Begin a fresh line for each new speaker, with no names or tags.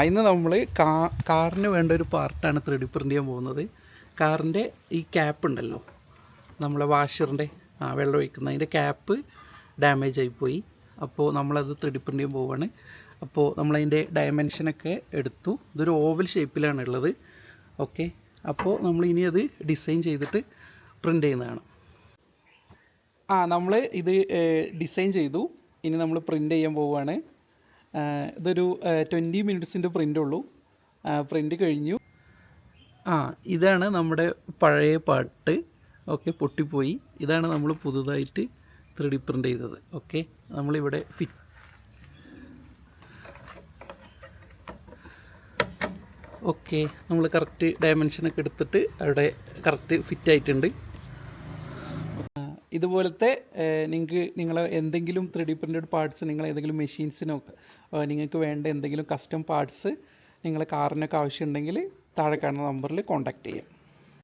ഇന്ന് നമ്മൾ കാറിന് വേണ്ട ഒരു പാർട്ടാണ് 3D പ്രിൻ്റ് ചെയ്യാൻ പോകുന്നത്. കാറിൻ്റെ ഈ ക്യാപ്പ് ഉണ്ടല്ലോ, നമ്മളെ വാഷറിൻ്റെ വെള്ളം ഒഴിക്കുന്ന അതിൻ്റെ ക്യാപ്പ് ഡാമേജ് ആയിപ്പോയി. അപ്പോൾ നമ്മളത് 3D പ്രിൻ്റ് ചെയ്യാൻ പോവുകയാണ്. അപ്പോൾ നമ്മളതിൻ്റെ ഡയമെൻഷനൊക്കെ എടുത്തു. ഇതൊരു ഓവൽ ഷേപ്പിലാണ് ഉള്ളത്. ഓക്കെ, അപ്പോൾ നമ്മൾ ഇനി അത് ഡിസൈൻ ചെയ്തിട്ട് പ്രിൻ്റ് ചെയ്യുന്നതാണ്. നമ്മൾ ഇത് ഡിസൈൻ ചെയ്തു, ഇനി നമ്മൾ പ്രിൻ്റ് ചെയ്യാൻ പോവുകയാണ്. ഇതൊരു 20 മിനിറ്റ്സിൻ്റെ പ്രിൻ്റ് ഉള്ളൂ. പ്രിൻ്റ് കഴിഞ്ഞു. ഇതാണ് നമ്മുടെ പഴയ പാർട്ട്. ഓക്കെ, പൊട്ടിപ്പോയി. ഇതാണ് നമ്മൾ പുതുതായിട്ട് 3D പ്രിൻ്റ് ചെയ്തത്. ഓക്കെ, നമ്മളിവിടെ ഫിറ്റ് നമ്മൾ കറക്റ്റ് ഡയമെൻഷനൊക്കെ എടുത്തിട്ട് അവിടെ കറക്റ്റ് ഫിറ്റ് ആയിട്ടുണ്ട്. ഇതുപോലത്തെ നിങ്ങൾ എന്തെങ്കിലും 3D പ്രിൻ്റഡ് പാർട്സ് നിങ്ങൾ ഏതെങ്കിലും മെഷീൻസിനൊക്കെ നിങ്ങൾക്ക് വേണ്ട എന്തെങ്കിലും കസ്റ്റം പാർട്സ് നിങ്ങളെ കാറിനൊക്കെ ആവശ്യമുണ്ടെങ്കിൽ താഴെ കാണുന്ന നമ്പറിൽ കോൺടാക്റ്റ് ചെയ്യാം.